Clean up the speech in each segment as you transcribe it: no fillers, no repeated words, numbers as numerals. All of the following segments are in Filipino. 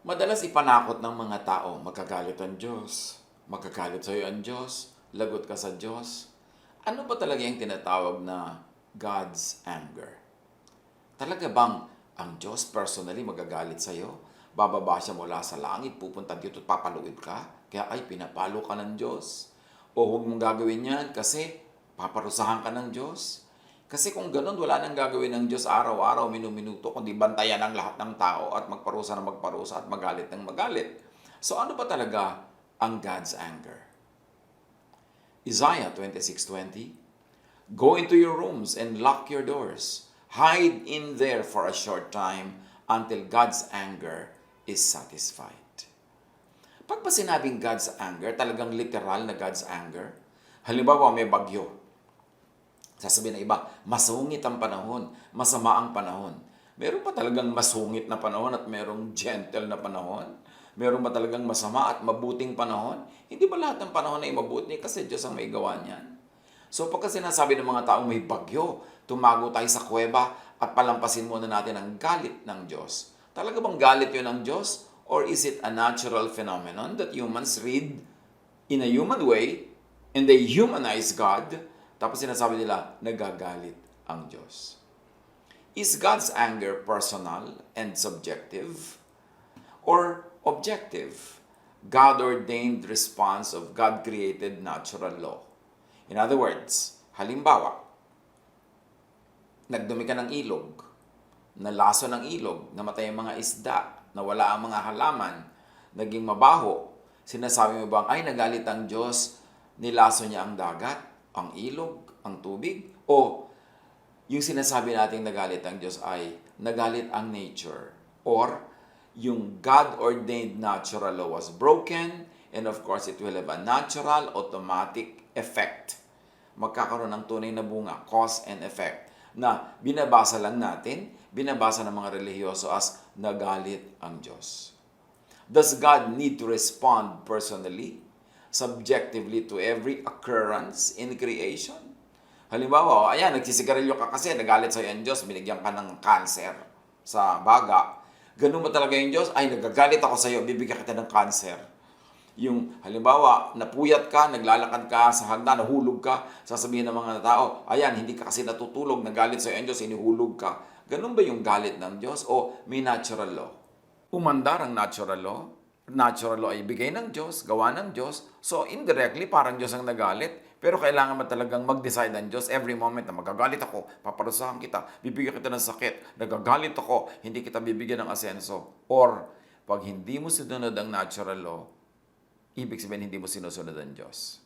Madalas ipanakot ng mga tao, magkagalit ang Diyos, magkagalit sa iyo ang Diyos, lagot ka sa Diyos. Ano ba talaga yung tinatawag na God's anger? Talaga bang ang Diyos personally magagalit sa iyo? Bababa siya mula sa langit, pupunta dito at papaluin ka? Kaya ay pinapalo ka ng Diyos? O huwag mong gagawin yan kasi paparusahan ka ng Diyos? Kasi kung ganun, wala nang gagawin ng Diyos araw-araw, minuminuto, kundi bantayan ang lahat ng tao at magparusa ng magparusa at magalit ng magalit. So ano ba talaga ang God's anger? Isaiah 26:20, "Go into your rooms and lock your doors. Hide in there for a short time until God's anger is satisfied." Pag ba sinabing God's anger, talagang literal na God's anger? Halimbawa, may bagyo. Sasabihin ng iba, masungit ang panahon, masama ang panahon. Meron pa talagang masungit na panahon at merong gentle na panahon? Meron ba talagang masama at mabuting panahon? Hindi ba lahat ng panahon ay mabuti kasi Diyos ang may gawa niyan? So pagka sinasabi ng mga taong may bagyo, tumago tayo sa kuweba at palampasin muna natin ang galit ng Diyos. Talaga bang galit yun ng Diyos? Or is it a natural phenomenon that humans read in a human way and they humanize God? Tapos sinasabi nila, nagagalit ang Diyos. Is God's anger personal and subjective or objective? God-ordained response of God-created natural law. In other words, halimbawa, nagdumi ka ng ilog, nalaso ng ilog, namatay ang mga isda, nawala ang mga halaman, naging mabaho. Sinasabi mo bang, ay nagalit ang Diyos, nilaso niya ang dagat, ang ilog, ang tubig? O yung sinasabi nating nagalit ang Diyos ay nagalit ang nature? Or yung God-ordained natural law was broken and of course it will have a natural automatic effect. Magkakaroon ng tunay na bunga, cause and effect, na binabasa lang natin, binabasa ng mga relihiyoso as nagalit ang Diyos. Does God need to respond personally, subjectively to every occurrence in creation? Halimbawa, ayan, nagsisigarilyo ka kasi nagalit sa'yo ang Diyos, binigyan ka ng cancer sa baga. Ganun ba talaga yung Diyos? Ay, nagagalit ako sa'yo, bibigyan kita ng cancer. Yung, halimbawa, napuyat ka, naglalakad ka sa hagdan, nahulog ka, sasabihin ng mga tao, ayan, hindi ka kasi natutulog, nagalit sa'yo ang Diyos, inihulog ka. Ganun ba yung galit ng Diyos? O may natural law? Umandar ang natural law. Natural law ay bigay ng Diyos, gawa ng Diyos. So indirectly, parang Diyos ang nagalit. Pero kailangan mo talagang mag-decide ang Diyos every moment na magagalit ako, paparusahan kita, bibigyan kita ng sakit, nagagalit ako, hindi kita bibigyan ng asenso. Or, pag hindi mo sinunod ang natural law, ibig sabihin hindi mo sinusunod ang Diyos.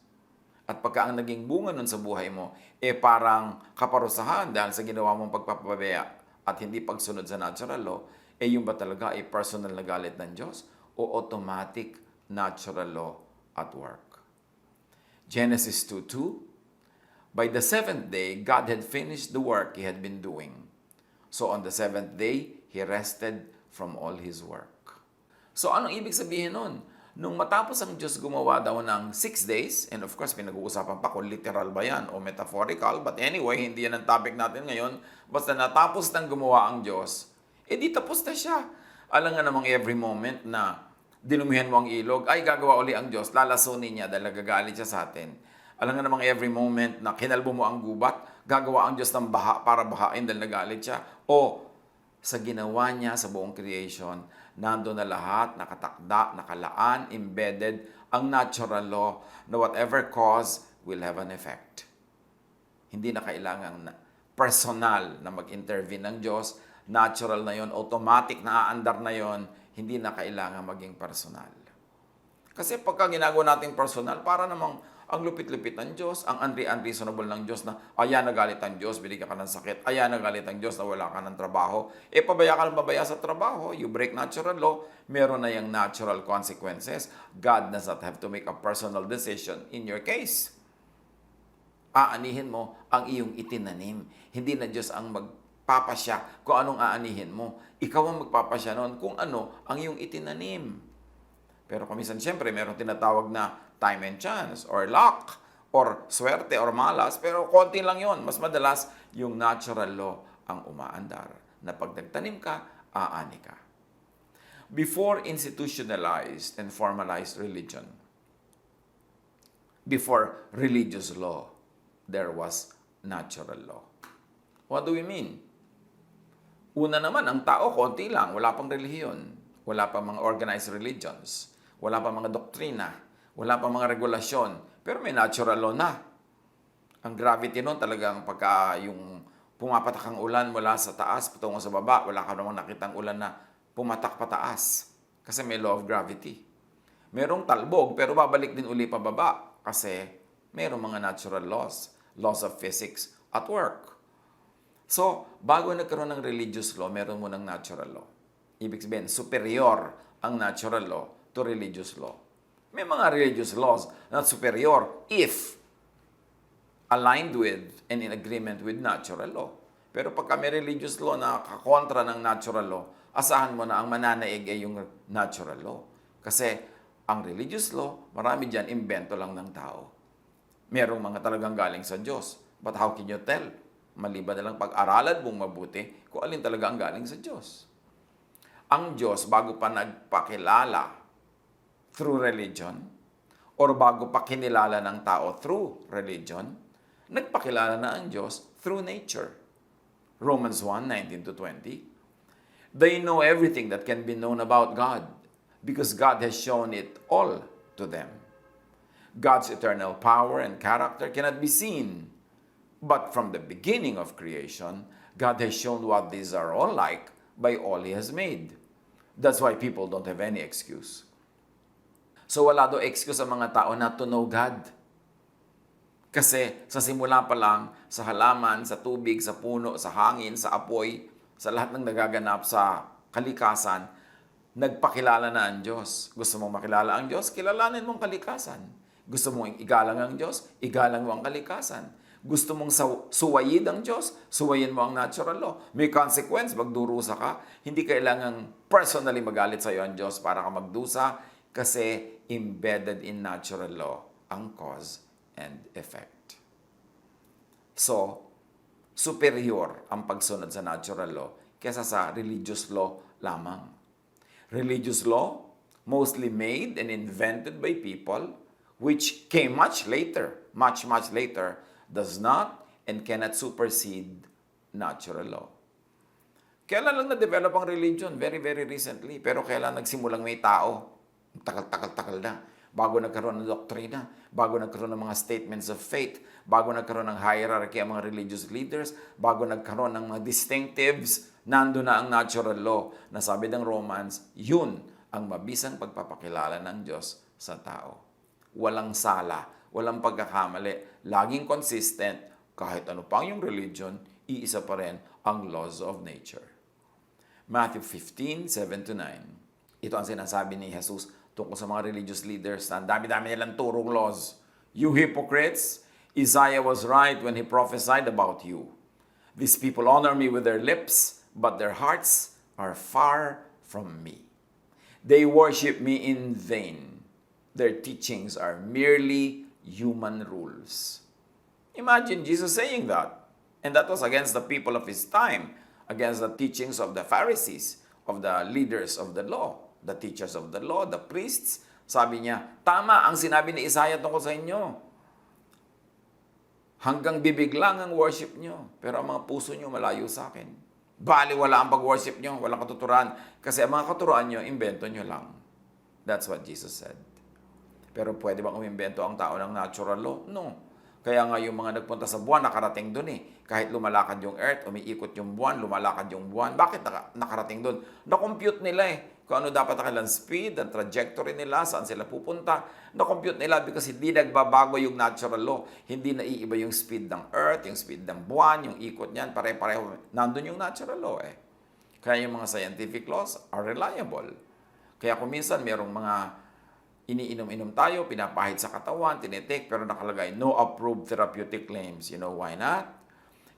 At pagka ang naging bunga nun sa buhay mo, parang kaparusahan dahil sa ginawa mong pagpapabaya at hindi pagsunod sa natural law, yung ba talaga ay personal na galit ng Diyos o automatic natural law at work? Genesis 2:2, by the seventh day, God had finished the work He had been doing. So on the seventh day, He rested from all His work. So anong ibig sabihin nun? Nung matapos ang Diyos gumawa daw ng 6 days, and of course, pinag-uusapan pa kung literal ba yan o metaphorical, but anyway, hindi yan ang topic natin ngayon. Basta natapos nang gumawa ang Diyos, di tapos na siya. Alam nga namang every moment na dinumihan mo ang ilog, ay gagawa uli ang Diyos, lalasunin niya dahil nagagalit siya sa atin. Alam nga namang every moment na kinalbo mo ang gubat, gagawa ang Diyos ng baha para bahain dahil nagalit siya. O sa ginawa niya sa buong creation, nandoon na lahat, nakatakda, nakalaan, embedded, ang natural law na whatever cause will have an effect. Hindi na kailangan personal na mag-intervene ng Diyos, natural na yon, automatic na aandar na yon, hindi na kailangan maging personal. Kasi pagka ginagawa natin personal, para namang ang lupit-lupit ng Diyos, ang unreasonable ng Diyos na, ayan, nagalit ang Diyos, binigyan ka ng sakit, ayan, nagalit ang Diyos, nawala ka ng trabaho. Pabaya ka ng pabaya sa trabaho, you break natural law, meron na yung natural consequences. God does not have to make a personal decision in your case. Aanihin mo ang iyong itinanim. Hindi na Diyos ang magpapasya kung anong aanihin mo. Ikaw ang magpapasya noon kung ano ang iyong itinanim. Pero kuminsan, siyempre, meron tinatawag na time and chance, or luck, or swerte, or malas. Pero konti lang yon. Mas madalas, yung natural law ang umaandar. Na pag nagtanim ka, aani ka. Before institutionalized and formalized religion, before religious law, there was natural law. What do we mean? Una naman, ang tao, konti lang. Wala pang relihiyon. Wala pang mga organized religions. Wala pang mga doktrina. Wala pang mga regulasyon. Pero may natural law na. Ang gravity nun talagang pagka yung pumapatak ang ulan mula sa taas patungo sa baba, wala ka namang nakitang ulan na pumatak pataas. Kasi may law of gravity. Merong talbog, pero babalik din uli pababa. Kasi merong mga natural laws. Laws of physics at work. So, bago nagkaroon ng religious law, meron mo ng natural law. Ibig sabihin, superior ang natural law to religious law. May mga religious laws na superior if aligned with and in agreement with natural law. Pero pagka may religious law na kakontra ng natural law, asahan mo na ang mananaig ay yung natural law. Kasi ang religious law, marami dyan, imbento lang ng tao. Merong mga talagang galing sa Diyos. But how can you tell? Maliban na lang pag-aralan mong mabuti kung alin talaga ang galing sa Diyos. Ang Diyos, bago pa nagpakilala through religion, or bago pa kinilala ng tao through religion, nagpakilala na ang Diyos through nature. Romans 1:19-20. They know everything that can be known about God because God has shown it all to them. God's eternal power and character cannot be seen. But from the beginning of creation, God has shown what these are all like by all He has made. That's why people don't have any excuse. So wala daw excuse sa mga tao not to know God. Kasi sa simula pa lang, sa halaman, sa tubig, sa puno, sa hangin, sa apoy, sa lahat ng nagaganap sa kalikasan, nagpakilala na ang Diyos. Gusto mong makilala ang Diyos? Kilalanin mong kalikasan. Gusto mong igalang ang Diyos? Igalang mo ang kalikasan. Gusto mong suwayid ang Diyos? Suwayin mo ang natural law. May consequence, magdurusa ka. Hindi kailangang personally magalit sa iyo ang Diyos para ka magdusa kasi embedded in natural law ang cause and effect. So, superior ang pagsunod sa natural law kaysa sa religious law lamang. Religious law, mostly made and invented by people, which came much later, much later, does not and cannot supersede natural law. Kailan lang na-develop ang religion? Very recently. Pero kailan nagsimulang may tao? Takal na. Bago nagkaroon ng doktrina, bago nagkaroon ng mga statements of faith, bago nagkaroon ng hierarchy ang mga religious leaders, bago nagkaroon ng mga distinctives, nando na ang natural law. Nasabi ng Romans, yun ang mabisang pagpapakilala ng Diyos sa tao. Walang sala, walang pagkakamali, laging consistent, kahit ano pang yung religion, iisa pa rin ang laws of nature. Matthew 15:7-9. Ito ang sinasabi ni Jesus tungkol sa mga religious leaders na dami-dami nilang turong laws. You hypocrites, Isaiah was right when he prophesied about you. These people honor me with their lips, but their hearts are far from me. They worship me in vain. Their teachings are merely human rules. Imagine Jesus saying that. And that was against the people of his time, against the teachings of the Pharisees, of the leaders of the law, the teachers of the law, the priests. Sabi niya, tama ang sinabi ni Isaiah tungkol sa inyo. Hanggang bibig lang ang worship nyo, pero ang mga puso nyo malayo sa akin. Baliwala ang pag-worship nyo, walang katuturan. Kasi ang mga katuruan nyo, invento nyo lang. That's what Jesus said. Pero pwede bang umimbento ang tao ng natural law? No. Kaya nga yung mga nagpunta sa buwan, nakarating doon eh. Kahit lumalakad yung earth, umiikot yung buwan, lumalakad yung buwan. Bakit nakarating doon? Na-compute nila eh. Kung ano dapat ang kanilang speed, ang trajectory nila, saan sila pupunta. Na-compute nila because hindi nagbabago yung natural law. Hindi naiiba yung speed ng earth, yung speed ng buwan, yung ikot niyan, pare-pareho. Nandun yung natural law eh. Kaya yung mga scientific laws are reliable. Kaya kung minsan merong mga iniinom-inom tayo, pinapahid sa katawan, tinitake, pero nakalagay, no approved therapeutic claims. You know why not?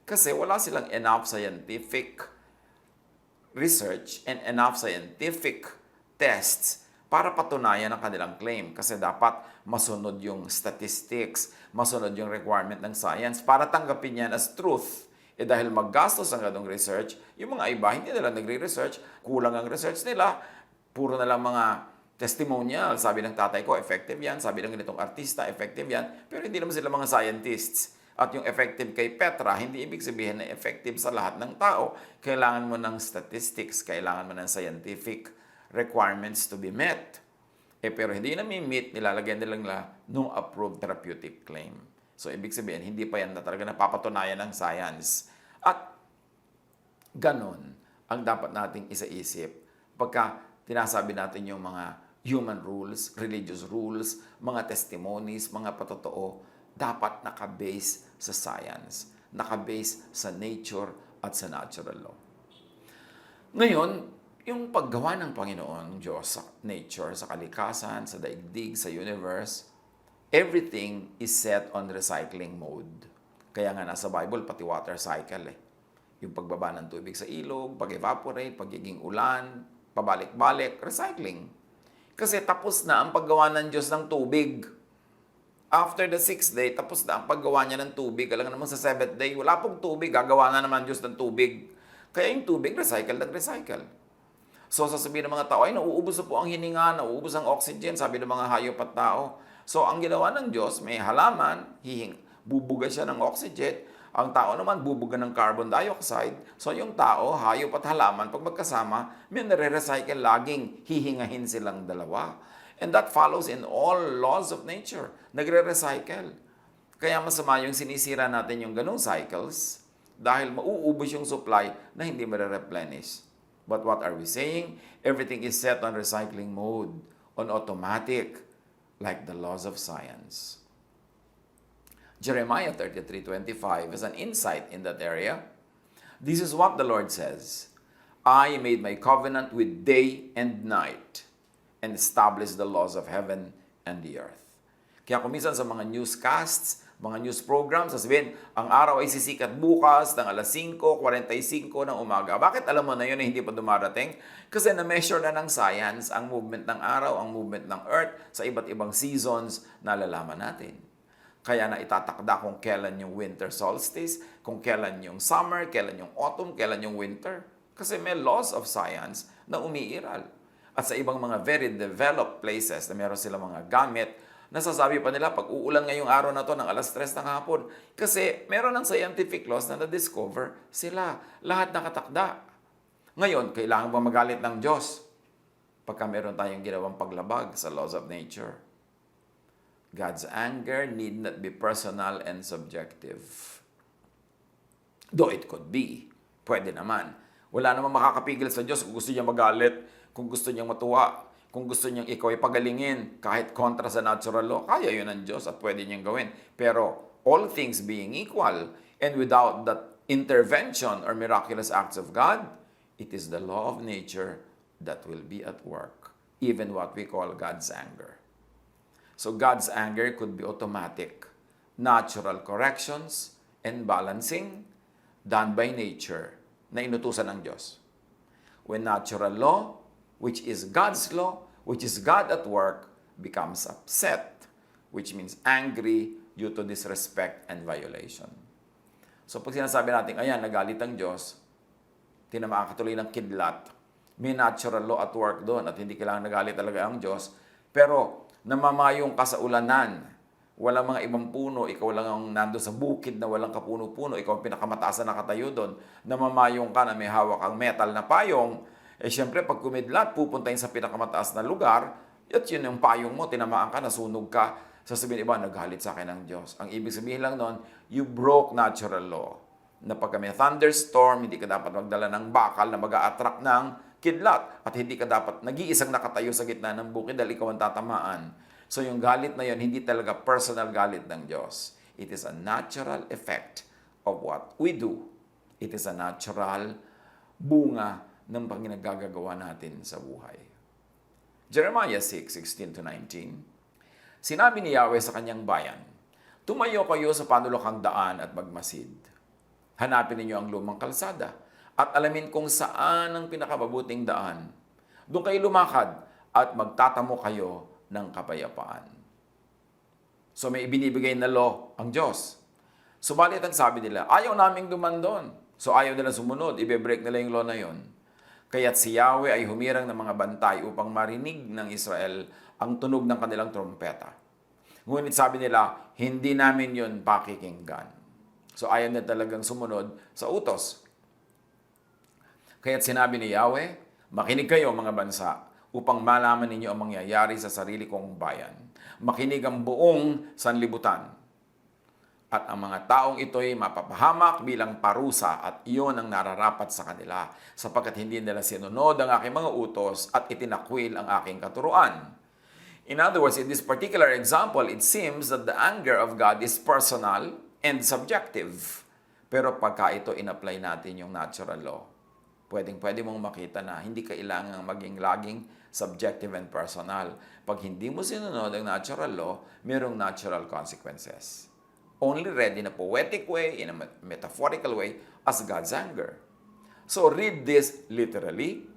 Kasi wala silang enough scientific research and enough scientific tests para patunayan ang kanilang claim. Kasi dapat masunod yung statistics, masunod yung requirement ng science para tanggapin yan as truth. Eh dahil maggastos ang ganong research, yung mga iba, hindi nila nagre-research, kulang ang research nila, puro na lang mga testimonial. Sabi ng tatay ko, effective yan. Sabi ng ganitong artista, effective yan. Pero hindi naman sila mga scientists. At yung effective kay Petra, hindi ibig sabihin na effective sa lahat ng tao. Kailangan mo ng statistics, kailangan mo ng scientific requirements to be met. Pero hindi na meet, nilalagyan nila no approved therapeutic claim. So, ibig sabihin, hindi pa yan na talaga napapatunayan ng science. At ganon ang dapat nating isaisip pagka tinasabi natin yung mga human rules, religious rules, mga testimonies, mga patotoo, dapat nakabase sa science, nakabase sa nature at sa natural law. Ngayon, yung paggawa ng Panginoon Diyos sa nature, sa kalikasan, sa daigdig, sa universe, everything is set on recycling mode. Kaya nga nasa Bible, pati water cycle Yung pagbaba ng tubig sa ilog, pag-evaporate, pagiging ulan, pabalik-balik, recycling. Kasi tapos na ang paggawa ng Diyos ng tubig. After the 6th day, tapos na ang paggawa niya ng tubig. Alam naman sa 7th day, wala pong tubig, gagawa na naman Diyos ng tubig. Kaya yung tubig, recycle. So sasabihin ng mga tao, ay nauubos na po ang hininga, nauubos ang oxygen, sabi ng mga hayop at tao. So ang ginawa ng Diyos, may halaman, bubuga siya ng oxygen. Ang tao naman bubuga ng carbon dioxide. So yung tao, hayop at halaman, pag magkasama, may nare-recycle laging hihingahin silang dalawa. And that follows in all laws of nature. Nagre-recycle. Kaya masama yung sinisira natin yung ganung cycles dahil mauubos yung supply na hindi mare-replenish. But what are we saying? Everything is set on recycling mode, on automatic, like the laws of science. Jeremiah 33:25 is an insight in that area. This is what the Lord says, I made my covenant with day and night and established the laws of heaven and the earth. Kaya kuminsan sa mga newscasts, mga news programs, sasabihin, ang araw ay sisikat bukas ng alas 5:45 ng umaga. Bakit alam mo na yun na hindi pa dumarating? Kasi na-measure na ng science ang movement ng araw, ang movement ng earth sa iba't ibang seasons na nalalaman natin. Kaya na itatakda kung kailan yung winter solstice, kung kailan yung summer, kailan yung autumn, kailan yung winter. Kasi may laws of science na umiiral. At sa ibang mga very developed places na meron silang mga gamit, nasasabi pa nila, pag uulan ngayong araw na to ng alas 3 ng hapon. Kasi meron ng scientific laws na na-discover sila. Lahat nakatakda. Ngayon, kailangan ba magalit ng Diyos? Pagka meron tayong ginawang paglabag sa laws of nature. God's anger need not be personal and subjective. Though it could be. Pwede naman. Wala namang makakapigil sa Diyos kung gusto niya magalit, kung gusto niyang matuwa, kung gusto niyang ikaw ay pagalingin, kahit kontra sa natural law, kaya yun ng Diyos at pwede niyang gawin. Pero all things being equal, and without that intervention or miraculous acts of God, it is the law of nature that will be at work. Even what we call God's anger. So God's anger could be automatic, natural corrections and balancing done by nature na inutusan ng Diyos. When natural law, which is God's law, which is God at work, becomes upset, which means angry due to disrespect and violation. So pag sinasabi natin, ayan, nagalit ang Diyos, tinamaan ka tuloy ng kidlat, may natural law at work doon at hindi kailangan nagalit talaga ang Diyos, pero namamayong ka sa ulanan, walang mga ibang puno, ikaw lang ang nando sa bukid na walang kapuno-puno, ikaw ang pinakamataas na nakatayo doon, namamayong ka na may hawak ang metal na payong, syempre pag kumidlat, pupuntahin sa pinakamataas na lugar, at yun yung payong mo, tinamaan ka, nasunog ka, sasabihin iba, naghalit sa akin ng Diyos. Ang ibig sabihin lang noon, you broke natural law. Na pagka may thunderstorm, hindi ka dapat magdala ng bakal na mag-a-attract ng kidlat. At hindi ka dapat nag-iisang nakatayo sa gitna ng bukid dahil ikaw ang tatamaan. So yung galit na yun, hindi talaga personal galit ng Diyos. It is a natural effect of what we do. It is a natural bunga ng pangginagagawa natin sa buhay. Jeremiah 6:16-19. Sinabi ni Yahweh sa kanyang bayan, tumayo kayo sa panulokang daan at magmasid. Hanapin ninyo ang lumang kalsada at alamin kung saan ang pinakamabuting daan. Doon kayo lumakad at magtatamo kayo ng kapayapaan. So may ibinibigay na law ang Diyos. Subalit ang sabi nila, ayaw naming duman doon. So ayaw nila sumunod, ibe-break nila yung law na yon. Kaya't si Yahweh ay humirang ng mga bantay upang marinig ng Israel ang tunog ng kanilang trompeta. Ngunit sabi nila, hindi namin yun pakikinggan. So ayaw na talagang sumunod sa utos. Kaya't sinabi ni Yahweh, makinig kayo mga bansa upang malaman ninyo ang mangyayari sa sarili kong bayan. Makinig ang buong sanlibutan. At ang mga taong ito'y mapapahamak bilang parusa at iyon ang nararapat sa kanila sapagkat hindi nila sinunod ang aking mga utos at itinakwil ang aking katuruan. In other words, in this particular example, it seems that the anger of God is personal and subjective. Pero pagka ito in-apply natin yung natural law, pwede mong makita na hindi kailangang maging laging subjective and personal. Pag hindi mo sinunod ang natural law, mayroong natural consequences. Only read in a poetic way, in a metaphorical way, as God's anger. So read this literally,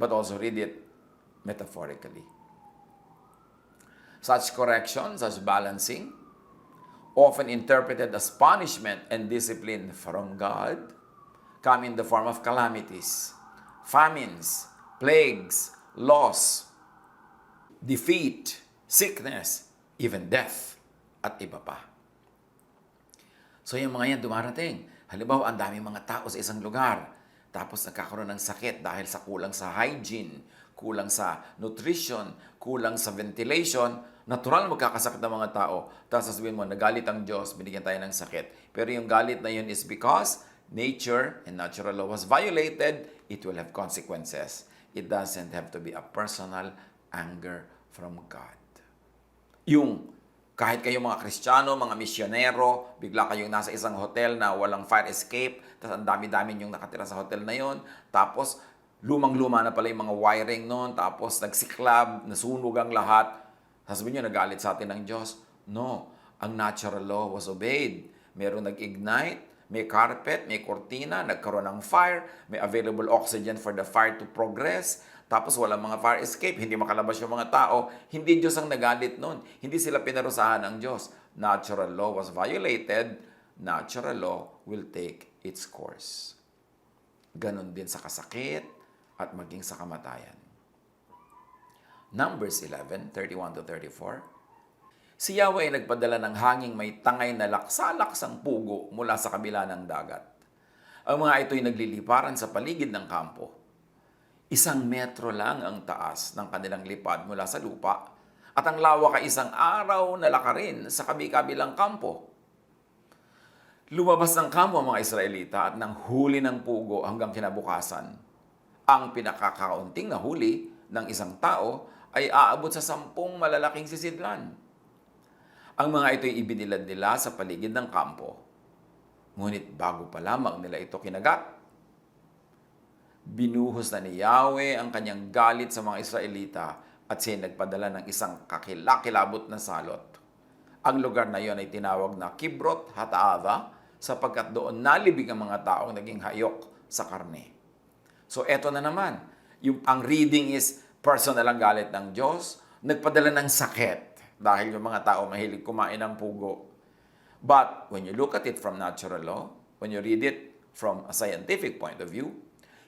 but also read it metaphorically. Such correction, such balancing, often interpreted as punishment and discipline from God, come in the form of calamities, famines, plagues, loss, defeat, sickness, even death, at iba pa. So yung mga yan dumarating. Halimbawa, ang daming mga tao sa isang lugar. Tapos nagkakaroon ng sakit dahil sa kulang sa hygiene, kulang sa nutrition, kulang sa ventilation. Natural magkakasakit ng mga tao. Tapos sasabihin mo, nagalit ang Diyos, binigyan tayo ng sakit. Pero yung galit na yun is because nature and natural law was violated, it will have consequences. It doesn't have to be a personal anger from God. Kahit kayo mga Kristiyano, mga misyonero, bigla kayong nasa isang hotel na walang fire escape, tapos ang dami-dami yung nakatira sa hotel na yon, tapos lumang-luma na pala yung mga wiring noon, tapos nagsiklab, nasunog ang lahat, sasabihin nyo, nagalit sa atin ng Diyos. No, ang natural law was obeyed. Meron nag-ignite, may carpet, may kortina, nagkaroon ng fire, may available oxygen for the fire to progress, tapos walang mga fire escape, hindi makalabas yung mga tao. Hindi Diyos ang nagalit noon. Hindi sila pinarusahan ng Diyos. Natural law was violated. Natural law will take its course. Ganon din sa kasakit at maging sa kamatayan. Numbers 11:31-34. Si Yahweh ay nagpadala ng hanging may tangay na laksalaksang pugo mula sa kabila ng dagat. Ang mga ito'y nagliliparan sa paligid ng kampo. 1 metro lang ang taas ng kanilang lipad mula sa lupa at ang lawak ay 1 araw na lakarin sa kabi-kabilang kampo. Lumabas ng kampo ang mga Israelita at nang huli ng pugo hanggang kinabukasan. Ang pinakakaunting na huli ng isang tao ay aabot sa 10 malalaking sisidlan. Ang mga ito'y ibinilad nila sa paligid ng kampo. Ngunit bago pa lamang nila ito kinagat, binuhos na ni Yahweh ang kanyang galit sa mga Israelita at siya nagpadala ng isang kakilakilabot na salot. Ang lugar na iyon ay tinawag na Kibrot Hataava sapagkat doon nalibig ang mga taong naging hayok sa karne. So eto na naman, ang reading is personal ang galit ng Diyos, nagpadala ng sakit dahil yung mga tao mahilig kumain ng pugo. But when you look at it from natural law, when you read it from a scientific point of view,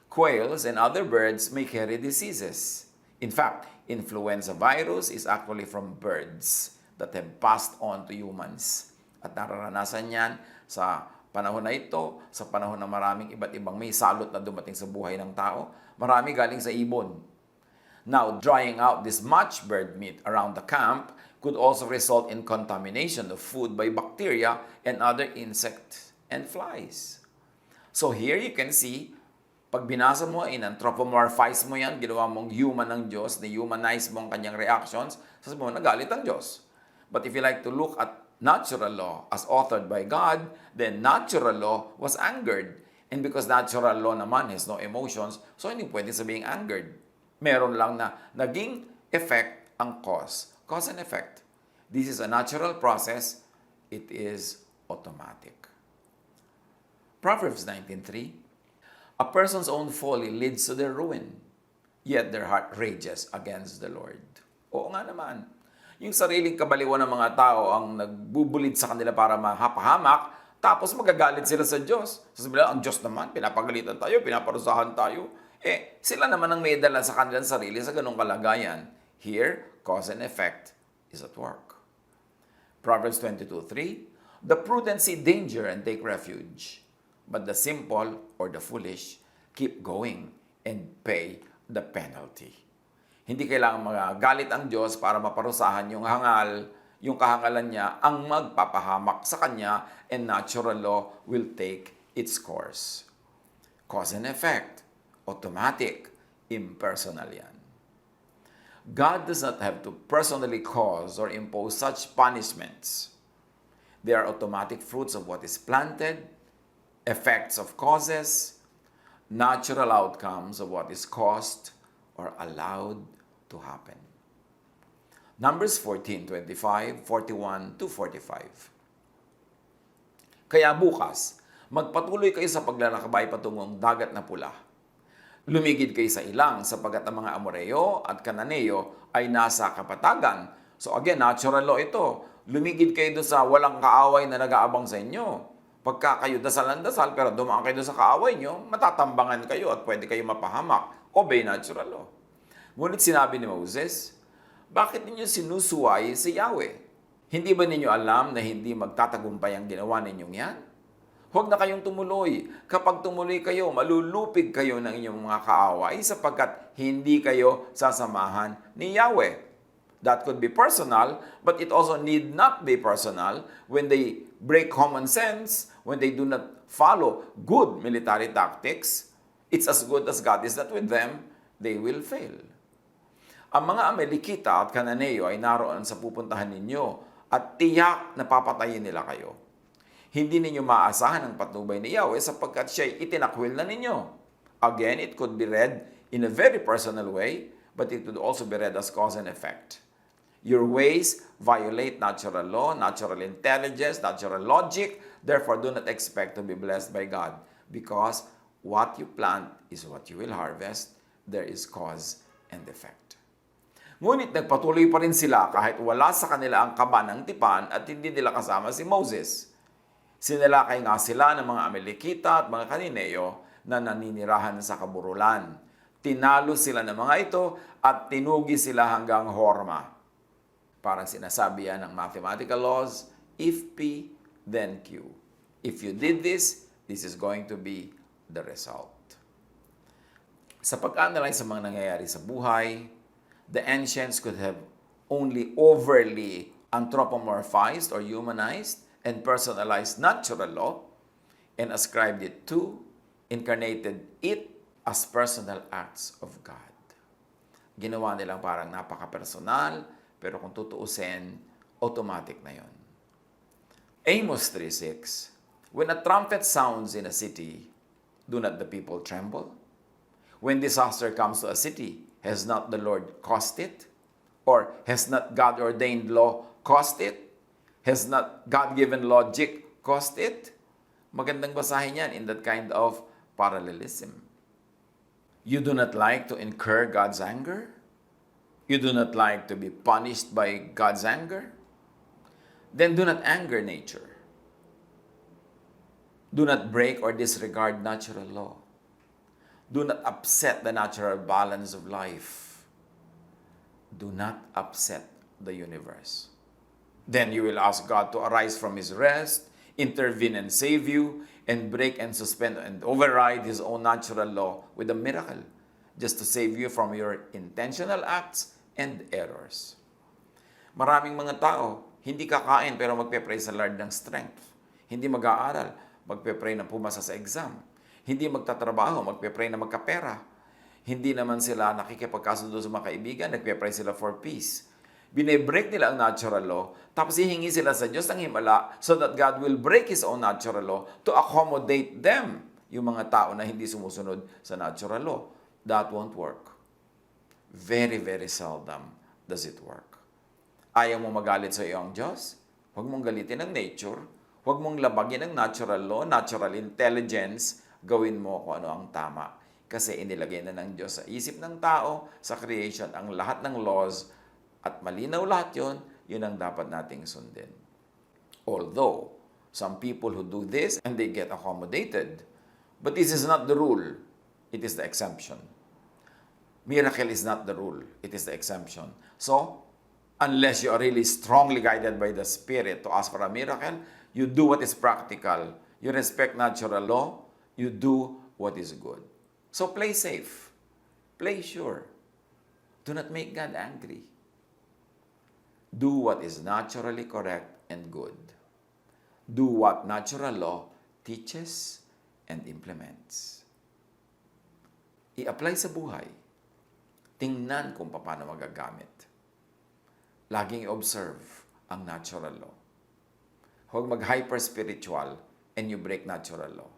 quails and other birds may carry diseases. In fact, influenza virus is actually from birds that have passed on to humans. At nararanasan yan sa panahon na ito, sa panahon na maraming iba't ibang may salot na dumating sa buhay ng tao, marami galing sa ibon. Now, drying out this much bird meat around the camp could also result in contamination of food by bacteria and other insects and flies. So here you can see, pag binasa mo, in-anthropomorphize mo yan, ginawa mong human ng Diyos, na-humanize mo ang kanyang reactions, sasabihin mo, nagalit ang Diyos. But if you like to look at natural law as authored by God, then natural law was angered. And because natural law naman has no emotions, so hindi pwede sabihing angered. Meron lang na naging effect ang cause. Cause and effect. This is a natural process. It is automatic. Proverbs 19:3. A person's own folly leads to their ruin, yet their heart rages against the Lord. Oo nga naman. Yung sariling kabaliwan ng mga tao ang nagbubulid sa kanila para mahapahamak, tapos magagalit sila sa Diyos. Sasabihin nila, ang Diyos naman, pinapagalitan tayo, pinaparusahan tayo. Sila naman ang may dala sa kanilang sarili sa ganong kalagayan. Here, cause and effect is at work. Proverbs 22:3, the prudent see danger and take refuge, but the simple or the foolish keep going and pay the penalty. Hindi kailangan magalit ang Diyos para maparusahan yung kahangalan niya ang magpapahamak sa kanya, and natural law will take its course. Cause and effect, automatic, impersonal yan. God does not have to personally cause or impose such punishments. They are automatic fruits of what is planted, effects of causes, natural outcomes of what is caused or allowed to happen. Numbers 14:25, 41-45. Kaya bukas, magpatuloy kayo sa paglalakbay patungong dagat na pula. Lumigid kayo sa ilang sapagkat ang mga Amoreo at Kananeo ay nasa kapatagan. So again, natural law ito. Lumigid kayo doon sa walang kaaway na nag-aabang sa inyo. Pagka kayo dasal ng dasal, pero dumaan kayo doon sa kaaway nyo, matatambangan kayo at pwede kayo mapahamak. Obey natural law. Ngunit sinabi ni Moses, bakit ninyo sinusuway si Yahweh? Hindi ba ninyo alam na hindi magtatagumpay ang ginawa ninyong yan? Huwag na kayong tumuloy. Kapag tumuloy kayo, malulupig kayo ng inyong mga kaaway sapagkat hindi kayo sasamahan ni Yahweh. That could be personal, but it also need not be personal when they break common sense, when they do not follow good military tactics. It's as good as God is not with them, they will fail. Ang mga Amalekita at Kananeo ay naroon sa pupuntahan ninyo at tiyak na papatayin nila kayo. Hindi ninyo maasahan ang patnubay ni Yahweh sapagkat siya'y itinakwil na ninyo. Again, it could be read in a very personal way, but it could also be read as cause and effect. Your ways violate natural law, natural intelligence, natural logic. Therefore, do not expect to be blessed by God because what you plant is what you will harvest. There is cause and effect. Ngunit nagpatuloy pa rin sila kahit wala sa kanila ang kaba ng tipan at hindi nila kasama si Moses. Sinalakay nga sila ng mga Amalekita at mga Kananeo na naninirahan sa kaburulan. Tinalo sila ng mga ito at tinugi sila hanggang Horma. Parang sinasabi yan ng mathematical laws, if P, then Q. If you did this, this is going to be the result. Sa pag-analyze sa mga nangyayari sa buhay, the ancients could have only overly anthropomorphized or humanized and personalized natural law and ascribed it to, incarnated it as personal acts of God. Ginawa nilang parang napaka-personal, pero kung tutuusin, automatic na yon. Amos 3:6, when a trumpet sounds in a city, do not the people tremble? When disaster comes to a city, has not the Lord caused it? Or has not God-ordained law caused it? Has not God-given logic caused it? Magandang basahin yan in that kind of parallelism. You do not like to incur God's anger? You do not like to be punished by God's anger? Then do not anger nature. Do not break or disregard natural law. Do not upset the natural balance of life. Do not upset the universe. Then you will ask God to arise from His rest, intervene and save you, and break and suspend and override His own natural law with a miracle, just to save you from your intentional acts and errors. Maraming mga tao, hindi kakain pero magpe-pray sa Lord ng strength. Hindi mag-aaral, magpe-pray na pumasa sa exam. Hindi magtatrabaho, magpe-pray na magkapera. Hindi naman sila nakikipagkasundo sa mga kaibigan, nagpe-pray sila for peace. Binebreak nila ang natural law, tapos hihingi sila sa Diyos ng himala so that God will break His own natural law to accommodate them, yung mga tao na hindi sumusunod sa natural law. That won't work. Very, very seldom does it work. Ayaw mo magalit sa iyong Diyos? Huwag mong galitin ang nature. Huwag mong labagin ang natural law, natural intelligence. Gawin mo kung ano ang tama. Kasi inilagay na ng Diyos sa isip ng tao, sa creation, ang lahat ng laws. At malinaw lahat yun ang dapat nating sundin. Although, some people who do this and they get accommodated. But this is not the rule. It is the exemption. Miracle is not the rule. It is the exemption. So, unless you are really strongly guided by the Spirit to ask for a miracle, you do what is practical. You respect natural law. You do what is good. So, play safe. Play sure. Do not make God angry. Do what is naturally correct and good. Do what natural law teaches and implements. I-apply sa buhay. Tingnan kung paano magagamit. Laging observe ang natural law. Huwag mag-hyper-spiritual and you break natural law.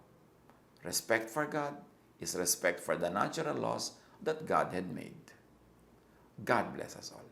Respect for God is respect for the natural laws that God had made. God bless us all.